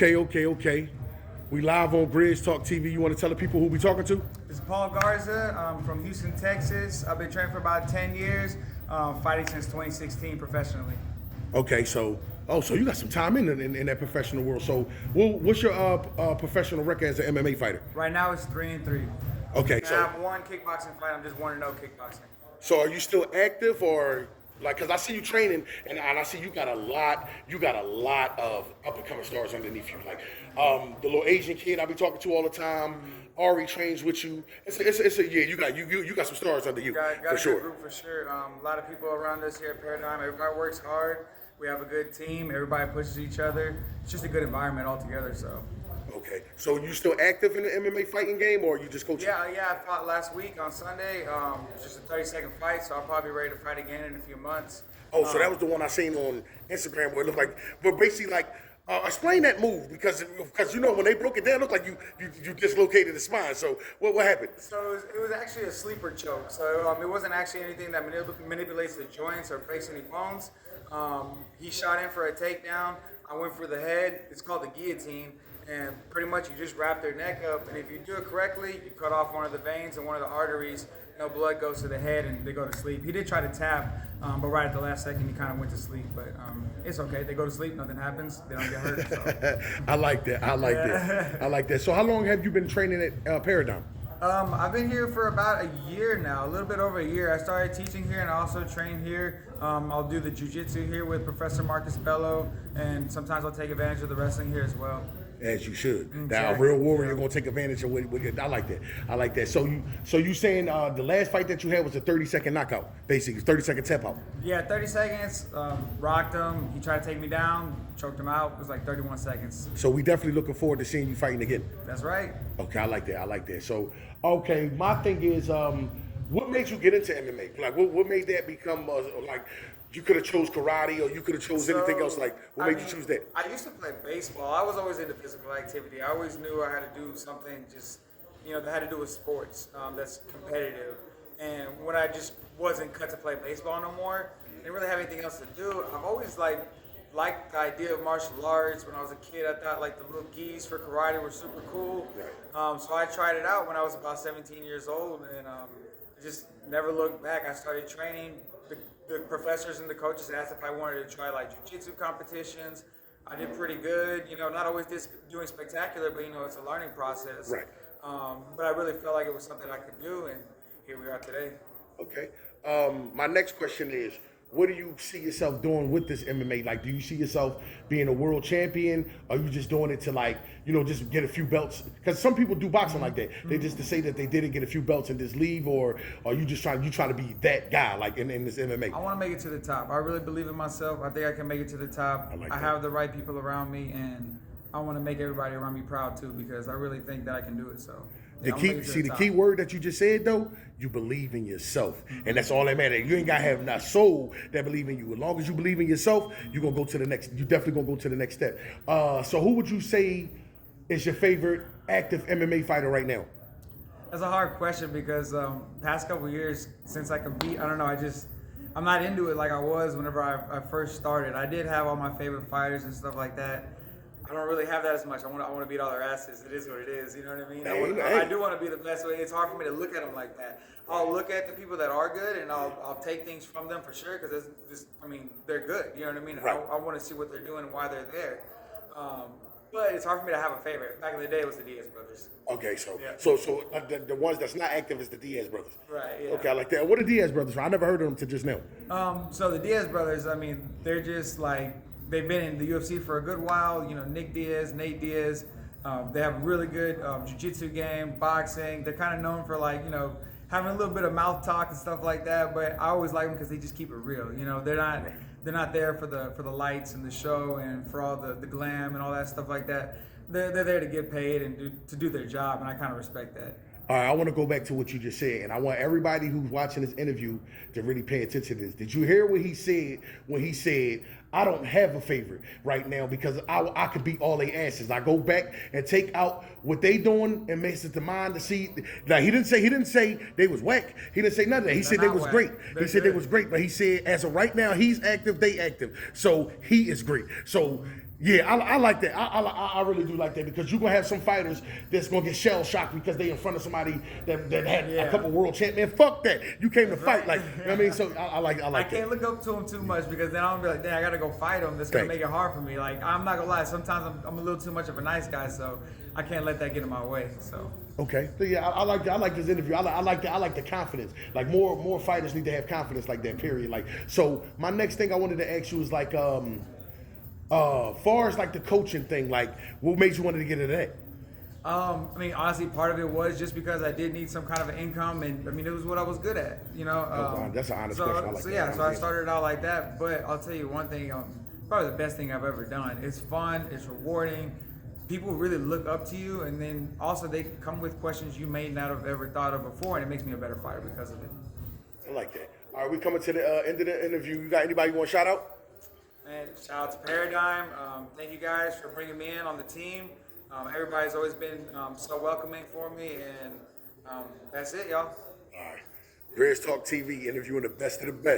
Okay. We live on Grizz Talk TV. You want to tell the people who we talking to? This is Paul Garza. I'm from Houston, Texas. I've been training for about 10 years, fighting since 2016 professionally. Okay, so you got some time in that professional world. So, what's your professional record as an MMA fighter? Right now it's 3-3. Okay, I have one kickboxing fight. I'm just 1-0 kickboxing. So, are you still active or like? Cause I see you training, and I see you got a lot of up and coming stars underneath you. Like the little Asian kid I be talking to all the time. Ari trains with you. It's a you got some stars under you Got for a sure. good group for sure. A lot of people around us here at Paradigm. Everybody works hard. We have a good team. Everybody pushes each other. It's just a good environment altogether. So. Okay, so you still active in the MMA fighting game, or you just coaching? Yeah. I fought last week on Sunday. It's just a 30-second fight, so I'll probably be ready to fight again in a few months. Oh, so that was the one I seen on Instagram where it looked like, but basically like, explain that move because you know when they broke it down, it looked like you dislocated the spine. So what happened? So it was actually a sleeper choke. So it wasn't actually anything that manipulates the joints or breaks any bones. He shot in for a takedown. I went for the head. It's called the guillotine. And pretty much you just wrap their neck up, and if you do it correctly, you cut off one of the veins and one of the arteries. No blood goes to the head, and they go to sleep. He did try to tap, but right at the last second, he kind of went to sleep. But it's okay. They go to sleep. Nothing happens. They don't get hurt. So. I like that. So how long have you been training at Paradigm? I've been here for about a year now, a little bit over a year. I started teaching here and I also train here. I'll do the jiu-jitsu here with Professor Marcus Bello, and sometimes I'll take advantage of the wrestling here as well. As you should. Now, a real warrior, you're gonna take advantage of what I like that. So you saying the last fight that you had was a 30-second knockout, basically 30-second tap out. Yeah, 30 seconds. Rocked him. He tried to take me down, choked him out. It was like 31 seconds. So we definitely looking forward to seeing you fighting again. That's right. Okay, I like that. So okay, my thing is, what made you get into MMA? Like, what made that become like? You could have chose karate, or you could have chose anything else. Like, what made you choose that? I used to play baseball. I was always into physical activity. I always knew I had to do something that had to do with sports that's competitive. And when I just wasn't cut to play baseball no more, I didn't really have anything else to do. I've always liked the idea of martial arts. When I was a kid, I thought like the little gis for karate were super cool. Right. So I tried it out when I was about 17 years old, and just never looked back. I started training. The professors and the coaches asked if I wanted to try like jiu-jitsu competitions. I did pretty good, not always doing spectacular, but it's a learning process. Right. But I really felt like it was something I could do, and here we are today. Okay. My next question is, what do you see yourself doing with this MMA? Like, do you see yourself being a world champion? Or are you just doing it to just get a few belts? Because some people do boxing like that. They just to say that they didn't get a few belts and just leave, or are you just trying to be that guy like in this MMA? I want to make it to the top. I really believe in myself. I think I can make it to the top. I have the right people around me, and I want to make everybody around me proud too, because I really think that I can do it. So. The key word that you just said though, you believe in yourself, and that's all that matters. You ain't gotta have that soul that believe in you. As long as you believe in yourself, you're gonna go to the next. You definitely gonna go to the next step. So who would you say is your favorite active MMA fighter right now? That's a hard question because past couple years since I compete, I don't know. I'm not into it like I was whenever I first started. I did have all my favorite fighters and stuff like that. I don't really have that as much. I want to beat all their asses. It is what it is. You know what I mean? I do want to be the best. It's hard for me to look at them like that. I'll look at the people that are good, and I'll take things from them for sure because they're good. You know what I mean? Right. I want to see what they're doing and why they're there. But it's hard for me to have a favorite. Back in the day, it was the Diaz brothers. Okay, so the ones that's not active is the Diaz brothers. Right. Yeah. Okay, I like that. What are Diaz brothers? I never heard of them till just now. So the Diaz brothers, they're just like. They've been in the UFC for a good while. Nick Diaz, Nate Diaz. They have a really good jiu-jitsu game, boxing. They're kind of known for having a little bit of mouth talk and stuff like that. But I always like them because they just keep it real. They're not there for the lights and the show and for all the glam and all that stuff like that. They're there to get paid and to do their job, and I kind of respect that. All right, I want to go back to what you just said, and I want everybody who's watching this interview to really pay attention to this. Did you hear what he said when he said, I don't have a favorite right now because I could beat all their asses. I go back and take out what they doing and makes it to mine to see. Now, he didn't say they was whack. He didn't say none of that. He said they was great. He said they was great, but he said as of right now, he's active, they active. So he is great. So Yeah, I like that. I really do like that because you're gonna have some fighters that's gonna get shell shocked because they in front of somebody that had a couple world champions. Man, fuck that. You came to fight, like you know what I mean. So I like that. I can't look up to him too much because then I'm gonna be like, damn, I gotta go fight him. That's gonna make it hard for me. Like I'm not gonna lie, sometimes I'm a little too much of a nice guy, so I can't let that get in my way. So. Okay, so yeah, I like this interview. I like the confidence. Like more fighters need to have confidence like that. Period. Like so, my next thing I wanted to ask you is like far as like the coaching thing, like what made you want to get into that? I mean, honestly, part of it was just because I did need some kind of an income, and I mean, it was what I was good at, you know. That's an honest question. I like so that. yeah, so I started out like that. But I'll tell you one thing, probably the best thing I've ever done. It's fun, it's rewarding. People really look up to you, and then also they come with questions you may not have ever thought of before, and it makes me a better fighter because of it. I like that. All right, we coming to the end of the interview. You got anybody you want to shout out? Man, shout out to Paradigm. Thank you guys for bringing me in on the team. Everybody's always been so welcoming for me, and that's it, y'all. All right. Bears Talk TV interviewing the best of the best.